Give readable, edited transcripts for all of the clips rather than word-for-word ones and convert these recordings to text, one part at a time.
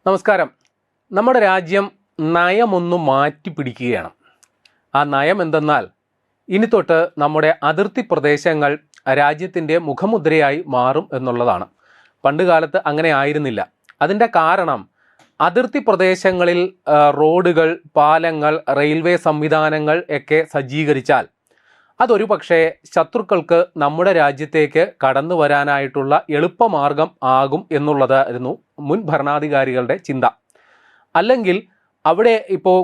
നമസ്കാരം. നമ്മുടെ രാജ്യം നയമൊന്ന് മാറ്റി പിടിക്കുകയാണ്. ആ നയം എന്തെന്നാൽ ഇനി തൊട്ട് നമ്മുടെ അതിർത്തി പ്രദേശങ്ങൾ രാജ്യത്തിൻ്റെ മുഖമുദ്രയായി മാറും എന്നുള്ളതാണ്. പണ്ട് കാലത്ത് അങ്ങനെ ആയിരുന്നില്ല. അതിൻ്റെ കാരണം അതിർത്തി പ്രദേശങ്ങളിൽ റോഡുകൾ, പാലങ്ങൾ, റെയിൽവേ സംവിധാനങ്ങൾ ഒക്കെ സജ്ജീകരിച്ചാൽ അതൊരു പക്ഷേ ശത്രുക്കൾക്ക് നമ്മുടെ രാജ്യത്തേക്ക് കടന്നു വരാനായിട്ടുള്ള എളുപ്പമാർഗം ആകും എന്നുള്ളതായിരുന്നു മുൻ ഭരണാധികാരികളുടെ ചിന്ത. അല്ലെങ്കിൽ അവിടെ ഇപ്പോൾ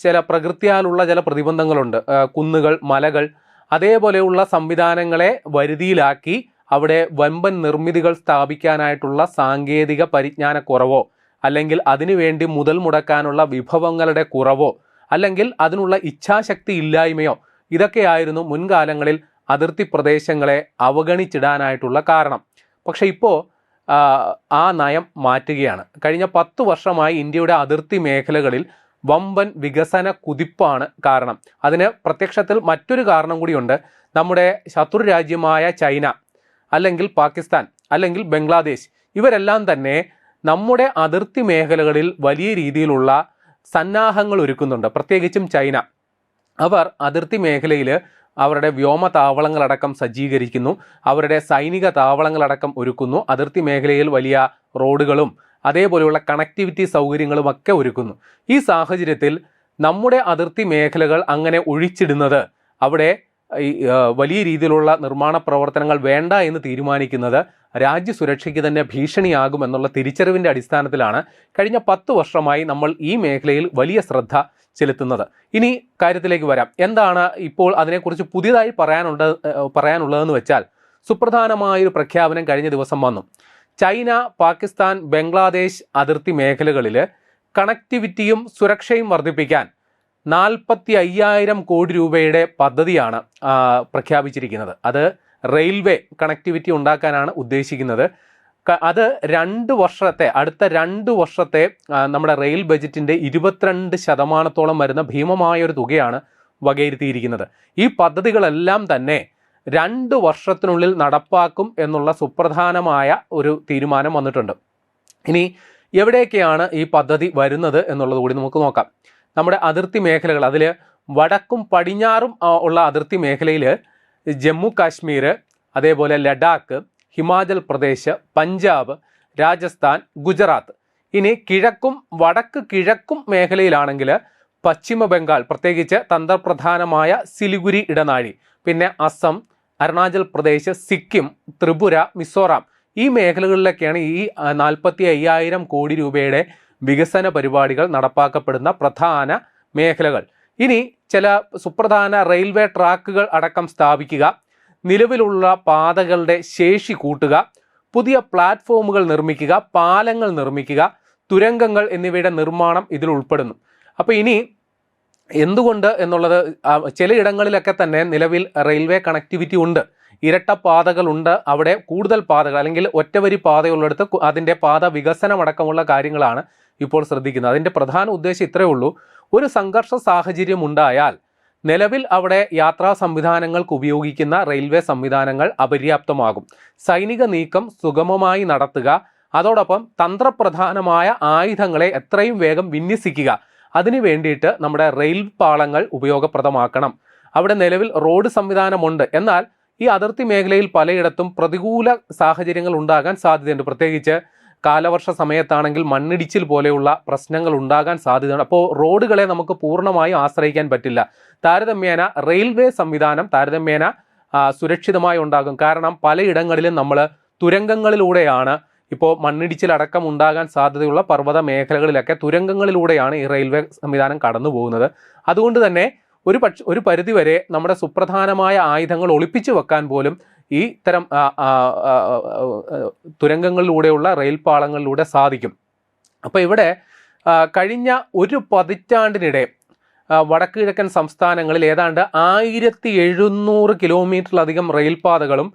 ചില പ്രകൃത്യാലുള്ള ചില പ്രതിബന്ധങ്ങളുണ്ട്. കുന്നുകൾ, മലകൾ, അതേപോലെയുള്ള സംവിധാനങ്ങളെ വരുതിയിലാക്കി അവിടെ വമ്പൻ നിർമ്മിതികൾ സ്ഥാപിക്കാനായിട്ടുള്ള സാങ്കേതിക പരിജ്ഞാനക്കുറവോ, അല്ലെങ്കിൽ അതിനുവേണ്ടി മുതൽ മുടക്കാനുള്ള വിഭവങ്ങളുടെ കുറവോ, അല്ലെങ്കിൽ അതിനുള്ള ഇച്ഛാശക്തി ഇല്ലായ്മയോ, ഇതൊക്കെയായിരുന്നു മുൻകാലങ്ങളിൽ അതിർത്തി പ്രദേശങ്ങളെ അവഗണിച്ചിടാനായിട്ടുള്ള കാരണം. പക്ഷേ ഇപ്പോൾ ആ നയം മാറ്റുകയാണ്. കഴിഞ്ഞ 10 വർഷമായി ഇന്ത്യയുടെ അതിർത്തി മേഖലകളിൽ വമ്പൻ വികസന കുതിപ്പാണ് കാരണം. അതിന് പ്രത്യക്ഷത്തിൽ മറ്റൊരു കാരണം കൂടിയുണ്ട്. നമ്മുടെ ശത്രു രാജ്യമായ ചൈന, അല്ലെങ്കിൽ പാകിസ്ഥാൻ, അല്ലെങ്കിൽ ബംഗ്ലാദേശ്, ഇവരെല്ലാം തന്നെ നമ്മുടെ അതിർത്തി മേഖലകളിൽ വലിയ രീതിയിലുള്ള സന്നാഹങ്ങൾ ഒരുക്കുന്നുണ്ട്. പ്രത്യേകിച്ചും ചൈന. അവർ അതിർത്തി മേഖലയിൽ അവരുടെ വ്യോമതാവളങ്ങളടക്കം സജ്ജീകരിക്കുന്നു, അവരുടെ സൈനിക താവളങ്ങളടക്കം ഒരുക്കുന്നു, അതിർത്തി മേഖലയിൽ വലിയ റോഡുകളും അതേപോലെയുള്ള കണക്ടിവിറ്റി സൗകര്യങ്ങളുമൊക്കെ ഒരുക്കുന്നു. ഈ സാഹചര്യത്തിൽ നമ്മുടെ അതിർത്തി മേഖലകൾ അങ്ങനെ ഒഴിച്ചിടുന്നത്, അവിടെ വലിയ രീതിയിലുള്ള നിർമ്മാണ പ്രവർത്തനങ്ങൾ വേണ്ട എന്ന് തീരുമാനിക്കുന്നത് രാജ്യസുരക്ഷയ്ക്ക് തന്നെ ഭീഷണിയാകുമെന്നുള്ള തിരിച്ചറിവിൻ്റെ അടിസ്ഥാനത്തിലാണ് കഴിഞ്ഞ 10 വർഷമായി നമ്മൾ ഈ മേഖലയിൽ വലിയ ശ്രദ്ധ ചെലുത്തുന്നത്. ഇനി കാര്യത്തിലേക്ക് വരാം. എന്താണ് ഇപ്പോൾ അതിനെക്കുറിച്ച് പുതിയതായി പറയാനുള്ളതെന്ന് വെച്ചാൽ, സുപ്രധാനമായൊരു പ്രഖ്യാപനം കഴിഞ്ഞ ദിവസം വന്നു. ചൈന, പാകിസ്ഥാൻ, ബംഗ്ലാദേശ് അതിർത്തി മേഖലകളിൽ കണക്ടിവിറ്റിയും സുരക്ഷയും വർദ്ധിപ്പിക്കാൻ 45,000 കോടി രൂപയുടെ പദ്ധതിയാണ് പ്രഖ്യാപിച്ചിരിക്കുന്നത്. അത് റെയിൽവേ കണക്ടിവിറ്റി ഉണ്ടാക്കാനാണ് ഉദ്ദേശിക്കുന്നത്. അത് അടുത്ത 2 വർഷത്തെ നമ്മുടെ റെയിൽ ബജറ്റിൻ്റെ 22% വരുന്ന ഭീമമായൊരു തുകയാണ് വകയിരുത്തിയിരിക്കുന്നത്. ഈ പദ്ധതികളെല്ലാം തന്നെ 2 വർഷത്തിനുള്ളിൽ നടപ്പാക്കും എന്നുള്ള സുപ്രധാനമായ ഒരു തീരുമാനം വന്നിട്ടുണ്ട്. ഇനി എവിടെയൊക്കെയാണ് ഈ പദ്ധതി വരുന്നത് എന്നുള്ളത് കൂടി നമുക്ക് നോക്കാം. നമ്മുടെ അതിർത്തി മേഖലകൾ, അതിൽ വടക്കും പടിഞ്ഞാറും ഉള്ള അതിർത്തി മേഖലയിൽ ജമ്മു കാശ്മീർ, അതേപോലെ ലഡാക്ക്, ഹിമാചൽ പ്രദേശ്, പഞ്ചാബ്, രാജസ്ഥാൻ, ഗുജറാത്ത്. ഇനി വടക്ക് കിഴക്കും മേഖലയിലാണെങ്കിൽ പശ്ചിമ ബംഗാൾ, പ്രത്യേകിച്ച് തന്ത്രപ്രധാനമായ സിലിഗുരി ഇടനാഴി, പിന്നെ അസം, അരുണാചൽ പ്രദേശ്, സിക്കിം, ത്രിപുര, മിസോറാം, ഈ മേഖലകളിലൊക്കെയാണ് ഈ 45,000 കോടി രൂപയുടെ വികസന പരിപാടികൾ നടപ്പാക്കപ്പെടുന്ന പ്രധാന മേഖലകൾ. ഇനി ചില സുപ്രധാന റെയിൽവേ ട്രാക്കുകൾ അടക്കം സ്ഥാപിക്കുക, നിലവിലുള്ള പാതകളുടെ ശേഷി കൂട്ടുക, പുതിയ പ്ലാറ്റ്ഫോമുകൾ നിർമ്മിക്കുക, പാലങ്ങൾ നിർമ്മിക്കുക, തുരങ്കങ്ങൾ എന്നിവയുടെ നിർമ്മാണം ഇതിൽ ഉൾപ്പെടുന്നു. അപ്പോൾ ഇനി എന്തുകൊണ്ട് എന്നുള്ളത്, ചിലയിടങ്ങളിലൊക്കെ തന്നെ നിലവിൽ റെയിൽവേ കണക്ടിവിറ്റി ഉണ്ട്, ഇരട്ടപ്പാതകളുണ്ട്. അവിടെ കൂടുതൽ പാതകൾ, അല്ലെങ്കിൽ ഒറ്റവരി പാതയുള്ളിടത്ത് അതിൻ്റെ പാത വികസനമടക്കമുള്ള കാര്യങ്ങളാണ് ഇപ്പോൾ ശ്രദ്ധിക്കുന്നത്. അതിൻ്റെ പ്രധാന ഉദ്ദേശം ഇത്രയേ ഉള്ളൂ: ഒരു സംഘർഷ സാഹചര്യം ഉണ്ടായാൽ നിലവിൽ അവിടെ യാത്രാ സംവിധാനങ്ങൾക്ക് ഉപയോഗിക്കുന്ന റെയിൽവേ സംവിധാനങ്ങൾ അപര്യാപ്തമാകും. സൈനിക നീക്കം സുഗമമായി നടത്തുക, അതോടൊപ്പം തന്ത്രപ്രധാനമായ ആയുധങ്ങളെ എത്രയും വേഗം വിന്യസിക്കുക. അതിനു വേണ്ടിയിട്ട് നമ്മുടെ റെയിൽ പാളങ്ങൾ ഉപയോഗപ്രദമാക്കണം. അവിടെ നിലവിൽ റോഡ് സംവിധാനമുണ്ട്, എന്നാൽ ഈ അതിർത്തി മേഖലയിൽ പലയിടത്തും പ്രതികൂല സാഹചര്യങ്ങൾ ഉണ്ടാകാൻ സാധ്യതയുണ്ട്. പ്രത്യേകിച്ച് കാലവർഷ സമയത്താണെങ്കിൽ മണ്ണിടിച്ചിൽ പോലെയുള്ള പ്രശ്നങ്ങൾ ഉണ്ടാകാൻ സാധ്യതയുണ്ട്. അപ്പോൾ റോഡുകളെ നമുക്ക് പൂർണ്ണമായും ആശ്രയിക്കാൻ പറ്റില്ല. താരതമ്യേന റെയിൽവേ സംവിധാനം സുരക്ഷിതമായി ഉണ്ടാകും. കാരണം പലയിടങ്ങളിലും നമ്മൾ തുരങ്കങ്ങളിലൂടെയാണ്, ഇപ്പോൾ മണ്ണിടിച്ചിലടക്കം ഉണ്ടാകാൻ സാധ്യതയുള്ള പർവ്വത മേഖലകളിലൊക്കെ തുരങ്കങ്ങളിലൂടെയാണ് ഈ റെയിൽവേ സംവിധാനം കടന്നു പോകുന്നത്. അതുകൊണ്ട് തന്നെ ഒരു പരിധിവരെ നമ്മുടെ സുപ്രധാനമായ ആയുധങ്ങൾ ഒളിപ്പിച്ചു വെക്കാൻ പോലും ഈ തരം തുരങ്കങ്ങളിലൂടെയുള്ള റെയിൽ പാളങ്ങളിലൂടെ സാധിക്കും. അപ്പോൾ ഇവിടെ കഴിഞ്ഞ ഒരു പതിറ്റാണ്ടിനിടെ വടക്ക് കിഴക്കൻ സംസ്ഥാനങ്ങളിൽ ഏതാണ്ട് 1700 കിലോമീറ്ററിലധികം റെയിൽപാതകളും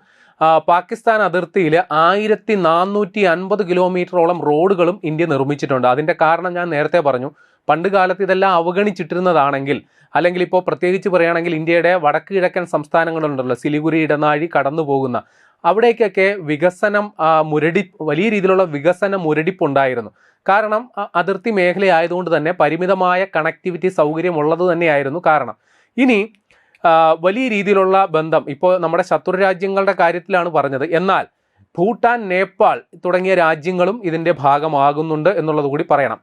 പാകിസ്ഥാൻ അതിർത്തിയിൽ 1450 കിലോമീറ്ററോളം റോഡുകളും ഇന്ത്യ നിർമ്മിച്ചിട്ടുണ്ട്. അതിൻ്റെ കാരണം ഞാൻ നേരത്തെ പറഞ്ഞു. പണ്ട് കാലത്ത് ഇതെല്ലാം അവഗണിച്ചിട്ടിരുന്നതാണെങ്കിൽ, അല്ലെങ്കിൽ ഇപ്പോൾ പ്രത്യേകിച്ച് പറയുകയാണെങ്കിൽ ഇന്ത്യയുടെ വടക്ക് കിഴക്കൻ സംസ്ഥാനങ്ങളുണ്ടല്ലോ, സിലിഗുരി ഇടനാഴി കടന്നു പോകുന്ന അവിടേക്കൊക്കെ വികസനം വലിയ രീതിയിലുള്ള വികസന മുരടിപ്പുണ്ടായിരുന്നു. കാരണം അതിർത്തി മേഖലയായതുകൊണ്ട് തന്നെ പരിമിതമായ കണക്ടിവിറ്റി സൗകര്യം ഉള്ളത് തന്നെയായിരുന്നു കാരണം. ഇനി വലിയ രീതിയിലുള്ള ബന്ധം ഇപ്പോൾ നമ്മുടെ ശത്രു രാജ്യങ്ങളുടെ കാര്യത്തിലാണ് പറഞ്ഞത്. എന്നാൽ ഭൂട്ടാൻ, നേപ്പാൾ തുടങ്ങിയ രാജ്യങ്ങളും ഇതിൻ്റെ ഭാഗമാകുന്നുണ്ട് എന്നുള്ളത് കൂടി പറയണം.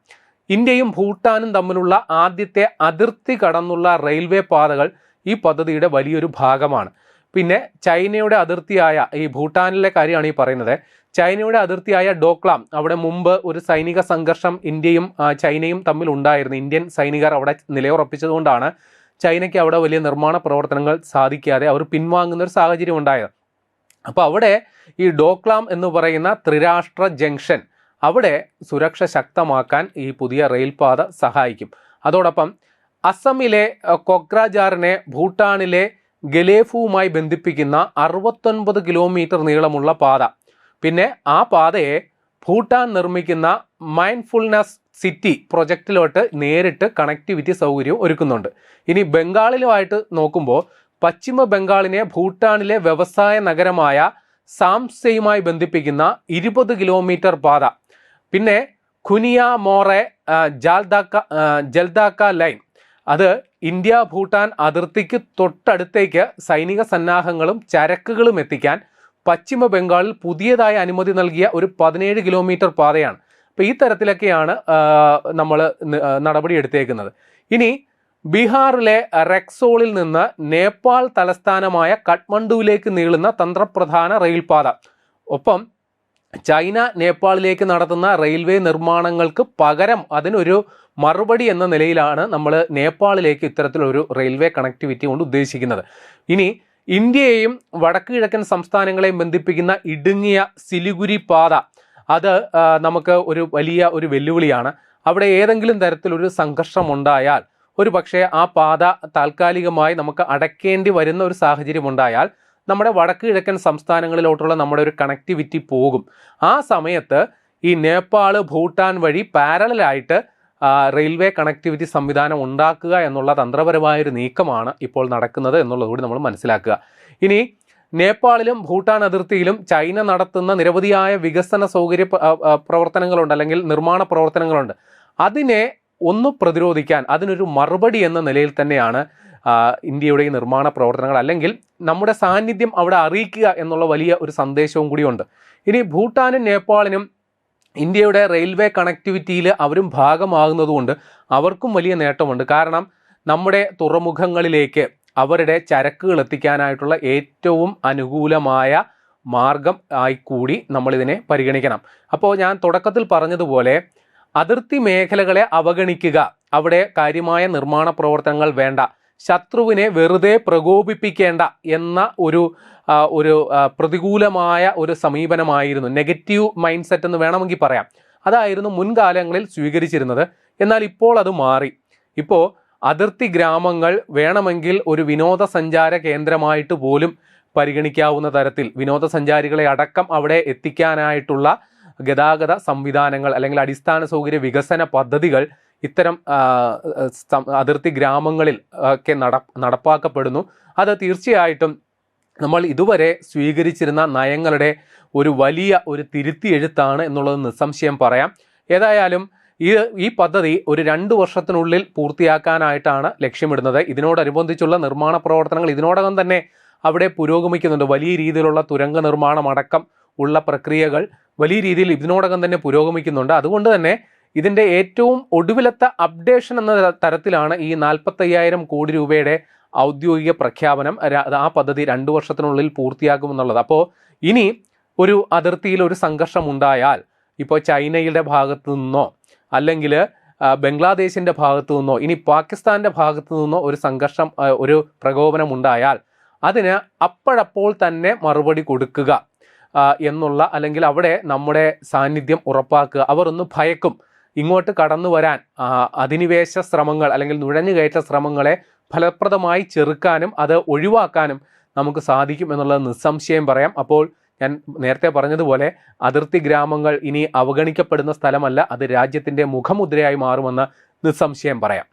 ഇന്ത്യയും ഭൂട്ടാനും തമ്മിലുള്ള ആദ്യത്തെ അതിർത്തി കടന്നുള്ള റെയിൽവേ പാതകൾ ഈ പദ്ധതിയുടെ വലിയൊരു ഭാഗമാണ്. പിന്നെ ചൈനയുടെ അതിർത്തിയായ ഈ ഭൂട്ടാനിലെ കാര്യമാണ് ഈ പറയുന്നത്. ചൈനയുടെ അതിർത്തിയായ ഡോക്ലാം, അവിടെ മുമ്പ് ഒരു സൈനിക സംഘർഷം ഇന്ത്യയും ചൈനയും തമ്മിൽ ഉണ്ടായിരുന്നു. ഇന്ത്യൻ സൈനികർ അവിടെ നിലയുറപ്പിച്ചതുകൊണ്ടാണ് ചൈനയ്ക്ക് അവിടെ വലിയ നിർമ്മാണ പ്രവർത്തനങ്ങൾ സാധിക്കാതെ അവർ പിൻവാങ്ങുന്ന ഒരു സാഹചര്യം ഉണ്ടായത്. അപ്പോൾ അവിടെ ഈ ഡോക്ലാം എന്ന് പറയുന്ന ത്രിരാഷ്ട്ര ജംഗ്ഷൻ, അവിടെ സുരക്ഷ ശക്തമാക്കാൻ ഈ പുതിയ റെയിൽപാത സഹായിക്കും. അതോടൊപ്പം അസമിലെ കൊക്രാജാറിനെ ഭൂട്ടാനിലെ ഗലേഫുവുമായി ബന്ധിപ്പിക്കുന്ന 69 കിലോമീറ്റർ നീളമുള്ള പാത, പിന്നെ ആ പാതയെ ഭൂട്ടാൻ നിർമ്മിക്കുന്ന മൈൻഡ്ഫുൾനെസ് സിറ്റി പ്രൊജക്റ്റിലോട്ട് നേരിട്ട് കണക്ടിവിറ്റി സൗകര്യവും ഒരുക്കുന്നുണ്ട്. ഇനി ബംഗാളിലുമായിട്ട് നോക്കുമ്പോൾ പശ്ചിമ ബംഗാളിനെ ഭൂട്ടാനിലെ വ്യവസായ നഗരമായ സാംസെയുമായി ബന്ധിപ്പിക്കുന്ന 20 കിലോമീറ്റർ പാത, പിന്നെ ഖുനിയ മോറെ ജൽദാക്ക ലൈൻ, അത് ഇന്ത്യ ഭൂട്ടാൻ അതിർത്തിക്ക് തൊട്ടടുത്തേക്ക് സൈനിക സന്നാഹങ്ങളും ചരക്കുകളും എത്തിക്കാൻ പശ്ചിമ ബംഗാളിൽ പുതിയതായി അനുമതി നൽകിയ ഒരു 17 കിലോമീറ്റർ പാതയാണ്. അപ്പോൾ ഈ തരത്തിലൊക്കെയാണ് നമ്മൾ നടപടി എടുത്തേക്കുന്നത്. ഇനി ബീഹാറിലെ റെക്സോളിൽ നിന്ന് നേപ്പാൾ തലസ്ഥാനമായ കാഠ്മണ്ഡുവിലേക്ക് നീളുന്ന തന്ത്രപ്രധാന റെയിൽപാത, ഒപ്പം ചൈന നേപ്പാളിലേക്ക് നടത്തുന്ന റെയിൽവേ നിർമ്മാണങ്ങൾക്ക് പകരം അതിനൊരു മറുപടി എന്ന നിലയിലാണ് നമ്മൾ നേപ്പാളിലേക്ക് ഇത്തരത്തിലൊരു റെയിൽവേ കണക്ടിവിറ്റി കൊണ്ട് ഉദ്ദേശിക്കുന്നത്. ഇനി ഇന്ത്യയെയും വടക്ക് കിഴക്കൻ സംസ്ഥാനങ്ങളെയും ബന്ധിപ്പിക്കുന്ന ഇടുങ്ങിയ സിലിഗുരി പാത, അത് നമുക്ക് ഒരു വലിയ ഒരു വെല്ലുവിളിയാണ്. അവിടെ ഏതെങ്കിലും തരത്തിലൊരു സംഘർഷമുണ്ടായാൽ, ഒരു പക്ഷേ ആ പാത താൽക്കാലികമായി നമുക്ക് അടയ്ക്കേണ്ടി വരുന്ന ഒരു സാഹചര്യം ഉണ്ടായാൽ നമ്മുടെ വടക്ക് കിഴക്കൻ സംസ്ഥാനങ്ങളിലോട്ടുള്ള നമ്മുടെ ഒരു കണക്ടിവിറ്റി പോകും. ആ സമയത്ത് ഈ നേപ്പാൾ, ഭൂട്ടാൻ വഴി പാരലലായിട്ട് റെയിൽവേ കണക്ടിവിറ്റി സംവിധാനം ഉണ്ടാക്കുക എന്നുള്ള തന്ത്രപരമായൊരു നീക്കമാണ് ഇപ്പോൾ നടക്കുന്നത് എന്നുള്ളതുകൂടി നമ്മൾ മനസ്സിലാക്കുക. ഇനി നേപ്പാളിലും ഭൂട്ടാൻ അതിർത്തിയിലും ചൈന നടത്തുന്ന നിരവധിയായ വികസന സൗകര്യ പ്രവർത്തനങ്ങളുണ്ട്, അല്ലെങ്കിൽ നിർമ്മാണ പ്രവർത്തനങ്ങളുണ്ട്. അതിനെ ഒന്ന് പ്രതിരോധിക്കാൻ, അതിനൊരു മറുപടി എന്ന നിലയിൽ തന്നെയാണ് ഇന്ത്യയുടെ ഈ നിർമ്മാണ പ്രവർത്തനങ്ങൾ, അല്ലെങ്കിൽ നമ്മുടെ സാന്നിധ്യം അവിടെ അറിയിക്കുക എന്നുള്ള വലിയ ഒരു സന്ദേശവും കൂടിയുണ്ട്. ഇനി ഭൂട്ടാനും നേപ്പാളിനും ഇന്ത്യയുടെ റെയിൽവേ കണക്ടിവിറ്റിയിൽ അവരും ഭാഗമാകുന്നതുകൊണ്ട് അവർക്കും വലിയ നേട്ടമുണ്ട്. കാരണം നമ്മുടെ തുറമുഖങ്ങളിലേക്ക് അവരുടെ ചരക്കുകൾ എത്തിക്കാനായിട്ടുള്ള ഏറ്റവും അനുകൂലമായ മാർഗം ആയിക്കൂടി നമ്മളിതിനെ പരിഗണിക്കണം. അപ്പോൾ ഞാൻ തുടക്കത്തിൽ പറഞ്ഞതുപോലെ അതിർത്തി മേഖലകളെ അവഗണിക്കുക, അവിടെ കാര്യമായ നിർമ്മാണ പ്രവർത്തനങ്ങൾ വേണ്ട, ശത്രുവിനെ വെറുതെ പ്രകോപിപ്പിക്കേണ്ട എന്ന ഒരു പ്രതികൂലമായ ഒരു സമീപനമായിരുന്നു, നെഗറ്റീവ് മൈൻഡ് സെറ്റ് എന്ന് വേണമെങ്കിൽ പറയാം, അതായിരുന്നു മുൻകാലങ്ങളിൽ സ്വീകരിച്ചിരുന്നത്. എന്നാൽ ഇപ്പോൾ അത് മാറി. ഇപ്പോൾ അതിർത്തി ഗ്രാമങ്ങൾ വേണമെങ്കിൽ ഒരു വിനോദസഞ്ചാര കേന്ദ്രമായിട്ട് പോലും പരിഗണിക്കാവുന്ന തരത്തിൽ വിനോദസഞ്ചാരികളെ അടക്കം അവിടെ എത്തിക്കാനായിട്ടുള്ള ഗതാഗത സംവിധാനങ്ങൾ അല്ലെങ്കിൽ അടിസ്ഥാന സൗകര്യ വികസന പദ്ധതികൾ ഇത്തരം അതിർത്തി ഗ്രാമങ്ങളിൽ ഒക്കെ നടപ്പാക്കപ്പെടുന്നു. അത് തീർച്ചയായിട്ടും നമ്മൾ ഇതുവരെ സ്വീകരിച്ചിരുന്ന നയങ്ങളുടെ ഒരു വലിയ ഒരു തിരുത്തി എഴുത്താണ് എന്നുള്ളത് നിസ്സംശയം പറയാം. ഏതായാലും ഈ പദ്ധതി ഒരു 2 വർഷത്തിനുള്ളിൽ പൂർത്തിയാക്കാനായിട്ടാണ് ലക്ഷ്യമിടുന്നത്. ഇതിനോടനുബന്ധിച്ചുള്ള നിർമ്മാണ പ്രവർത്തനങ്ങൾ ഇതിനോടകം തന്നെ അവിടെ പുരോഗമിക്കുന്നുണ്ട്. വലിയ രീതിയിലുള്ള തുരങ്ക നിർമ്മാണം അടക്കം ഉള്ള പ്രക്രിയകൾ വലിയ രീതിയിൽ ഇതിനോടകം തന്നെ പുരോഗമിക്കുന്നുണ്ട്. അതുകൊണ്ട് തന്നെ ഇതിൻ്റെ ഏറ്റവും ഒടുവിലത്തെ അപ്ഡേഷൻ എന്ന തരത്തിലാണ് ഈ 45,000 കോടി രൂപയുടെ ഔദ്യോഗിക പ്രഖ്യാപനം. ആ പദ്ധതി 2 വർഷത്തിനുള്ളിൽ പൂർത്തിയാക്കുമെന്നുള്ളത്. അപ്പോൾ ഇനി ഒരു അതിർത്തിയിൽ ഒരു സംഘർഷം ഉണ്ടായാൽ, ഇപ്പോൾ ചൈനയുടെ ഭാഗത്തു നിന്നോ അല്ലെങ്കിൽ ബംഗ്ലാദേശിൻ്റെ ഭാഗത്തു നിന്നോ ഇനി പാകിസ്ഥാൻ്റെ ഭാഗത്തു നിന്നോ ഒരു സംഘർഷം, ഒരു പ്രകോപനം ഉണ്ടായാൽ അതിന് അപ്പോഴപ്പോൾ തന്നെ മറുപടി കൊടുക്കുക എന്നുള്ള, അല്ലെങ്കിൽ അവിടെ നമ്മുടെ സാന്നിധ്യം ഉറപ്പാക്കുക. അവർ ഒന്ന് ഭയക്കും. ഇങ്ങോട്ട് കടന്നു വരാൻ അധിനിവേശ ശ്രമങ്ങൾ അല്ലെങ്കിൽ നുഴഞ്ഞുകയറ്റ ശ്രമങ്ങളെ ഫലപ്രദമായി ചെറുക്കാനും അത് ഒഴിവാക്കാനും നമുക്ക് സാധിക്കും എന്നുള്ളത് നിസ്സംശയം പറയാം. അപ്പോൾ ഞാൻ നേരത്തെ പറഞ്ഞതുപോലെ അതിർത്തി ഗ്രാമങ്ങൾ ഇനി അവഗണിക്കപ്പെടുന്ന സ്ഥലമല്ല, അത് രാജ്യത്തിൻ്റെ മുഖമുദ്രയായി മാറുമെന്ന് നിസ്സംശയം പറയാം.